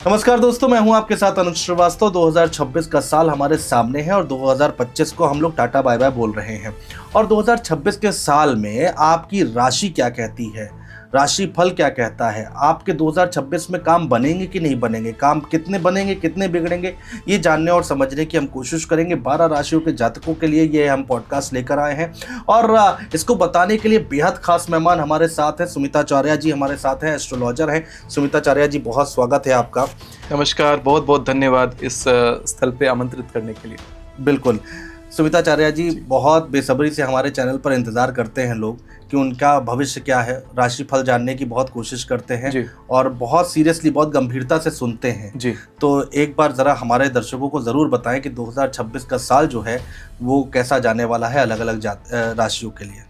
नमस्कार दोस्तों, मैं हूं आपके साथ अनुज श्रीवास्तव। 2026 का साल हमारे सामने है और 2025 को हम लोग टाटा बाय बाय बोल रहे हैं। और 2026 के साल में आपकी राशि क्या कहती है, राशि फल क्या कहता है, आपके 2026 में काम बनेंगे कि नहीं बनेंगे, काम कितने बनेंगे, कितने बिगड़ेंगे, ये जानने और समझने की हम कोशिश करेंगे। 12 राशियों के जातकों के लिए ये हम पॉडकास्ट लेकर आए हैं और इसको बताने के लिए बेहद खास मेहमान हमारे साथ हैं। सुमिता चार्या जी हमारे साथ हैं, एस्ट्रोलॉजर हैं। सुमिता चार्या जी, बहुत स्वागत है आपका। नमस्कार, बहुत बहुत धन्यवाद इस स्थल पे आमंत्रित करने के लिए। बिल्कुल। सुमिता चार्या जी, बहुत बेसब्री से हमारे चैनल पर इंतज़ार करते हैं लोग कि उनका भविष्य क्या है, राशिफल जानने की बहुत कोशिश करते हैं और बहुत सीरियसली, बहुत गंभीरता से सुनते हैं जी। तो एक बार ज़रा हमारे दर्शकों को ज़रूर बताएं कि 2026 का साल जो है वो कैसा जाने वाला है अलग अलग राशियों के लिए।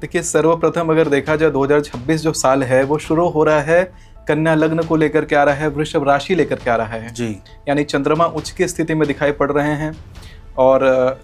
देखिए, सर्वप्रथम अगर देखा जाए 2026 जो साल है वो शुरू हो रहा है कन्या लग्न को लेकर के आ रहा है, वृषभ राशि लेकर के आ रहा है जी। यानी चंद्रमा उच्च की स्थिति में दिखाई पड़ रहे हैं और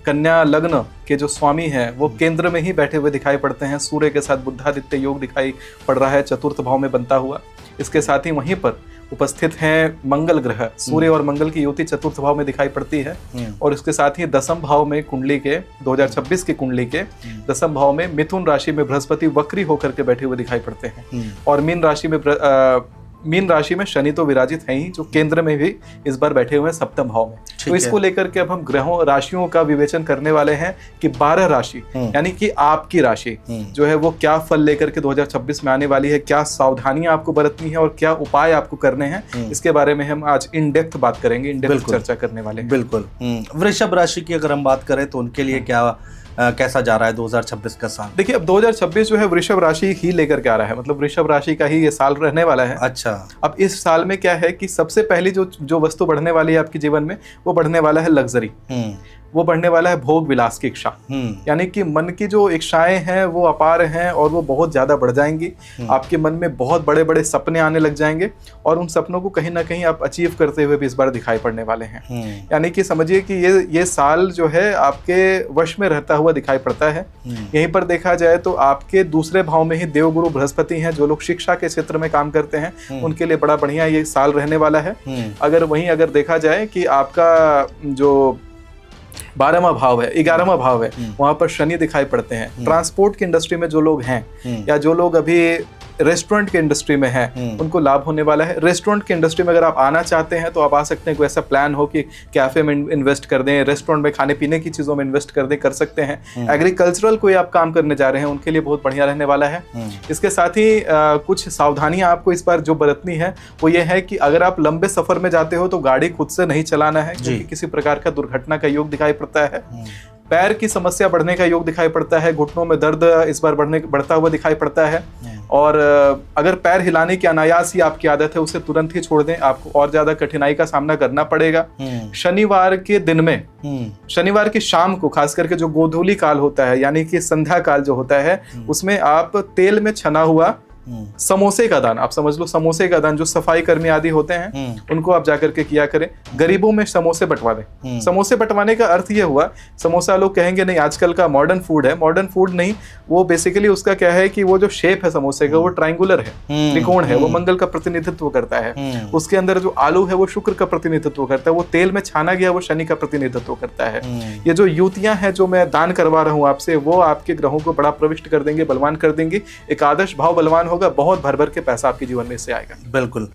कन्या लग्न के जो स्वामी हैं वो केंद्र में ही बैठे हुए दिखाई पड़ते हैं। सूर्य के साथ बुधादित्य योग दिखाई पड़ रहा है, चतुर्थ भाव में बनता हुआ। इसके साथ ही वहीं पर उपस्थित हैं मंगल ग्रह। सूर्य और मंगल की युति चतुर्थ भाव में दिखाई पड़ती है और इसके साथ ही दसम भाव में कुंडली के 2026 की कुंडली के दसम भाव में मिथुन राशि में बृहस्पति वक्री होकर के बैठे हुए दिखाई पड़ते हैं और मीन राशि में शनि तो विराजित है ही, जो केंद्र में भी इस बार बैठे हुए हैं सप्तम भाव में। तो इसको लेकर के अब हम ग्रहों राशियों का विवेचन करने वाले हैं कि 12 राशि यानी कि आपकी राशि जो है वो क्या फल लेकर के 2026 में आने वाली है, क्या सावधानियां आपको बरतनी है और क्या उपाय आपको करने हैं, इसके बारे में हम आज इन डेप्थ बात करेंगे, इन डेप्थ चर्चा करने वाले हैं। बिल्कुल। वृषभ राशि की अगर हम बात करें तो उनके लिए क्या कैसा जा रहा है 2026 का साल? देखिए, अब 2026 जो है वृषभ राशि ही लेकर के आ रहा है, मतलब वृषभ राशि का ही ये साल रहने वाला है। अच्छा। अब इस साल में क्या है कि सबसे पहली जो वस्तु बढ़ने वाली है आपके जीवन में, वो बढ़ने वाला है लग्जरी। वो बढ़ने वाला है भोग विलास की इच्छा। यानी कि मन की जो इच्छाएं हैं वो अपार हैं और वो बहुत ज्यादा बढ़ जाएंगी। आपके मन में बहुत बड़े बड़े सपने आने लग जाएंगे और उन सपनों को कहीं ना कहीं आप अचीव करते हुए भी इस बार दिखाई पड़ने वाले हैं। यानी कि समझिए कि ये साल जो है आपके वश में रहता हुआ दिखाई पड़ता है। यहीं पर देखा जाए तो आपके दूसरे भाव में ही देवगुरु बृहस्पति हैं। जो लोग शिक्षा के क्षेत्र में काम करते हैं उनके लिए बड़ा बढ़िया ये साल रहने वाला है। अगर देखा जाए कि आपका जो 12वां भाव है, 11वां भाव है, वहां पर शनि दिखाई पड़ते हैं। ट्रांसपोर्ट की इंडस्ट्री में जो लोग हैं या जो लोग अभी रेस्टोरेंट के इंडस्ट्री में हैं उनको लाभ होने वाला है। रेस्टोरेंट की इंडस्ट्री में अगर आप आना चाहते हैं तो आप आ सकते हैं। कोई ऐसा प्लान हो कि कैफे में इन्वेस्ट कर दें, रेस्टोरेंट में खाने पीने की चीज़ों में इन्वेस्ट कर दें, कर सकते हैं। एग्रीकल्चरल कोई आप काम करने जा रहे हैं उनके लिए बहुत बढ़िया रहने वाला है। इसके साथ ही कुछ सावधानियां आपको इस बार जो बरतनी है वो ये है कि अगर आप लंबे सफर में जाते हो तो गाड़ी खुद से नहीं चलाना है, क्योंकि किसी प्रकार का दुर्घटना का योग दिखाई पड़ता है। पैर की समस्या बढ़ने का योग दिखाई पड़ता है, घुटनों में दर्द इस बार बढ़ता हुआ दिखाई पड़ता है। और अगर पैर हिलाने की अनायास ही आपकी आदत है उसे तुरंत ही छोड़ दें, आपको और ज्यादा कठिनाई का सामना करना पड़ेगा। शनिवार के दिन में, शनिवार की शाम को खास करके जो गोधूली काल होता है यानी कि संध्या काल जो होता है, उसमें आप तेल में छना हुआ समोसे का दान, आप समझ लो समोसे का दान, जो सफाई कर्मी आदि होते हैं उनको आप जाकर के किया करें। गरीबों में समोसे बंटवा दें। समोसे बंटवाने का अर्थ ये हुआ, समोसा लोग कहेंगे नहीं आजकल का मॉडर्न फूड है, मॉडर्न फूड नहीं, वो बेसिकली उसका क्या है कि वो जो शेप है समोसे का वो ट्रायंगुलर है, त्रिकोण है, वो मंगल का प्रतिनिधित्व करता है। उसके अंदर जो आलू है वो शुक्र का प्रतिनिधित्व करता है, वो तेल में छाना गया वो शनि का प्रतिनिधित्व करता है। ये जो युतियां हैं जो मैं दान करवा रहा हूँ आपसे, वो आपके ग्रहों को बड़ा प्रविष्ट कर देंगे, बलवान कर देंगे। एक आदर्श भाव बलवान होगा, बहुत भर भर के पैसा आपके जीवन में इससे आएगा। बिल्कुल।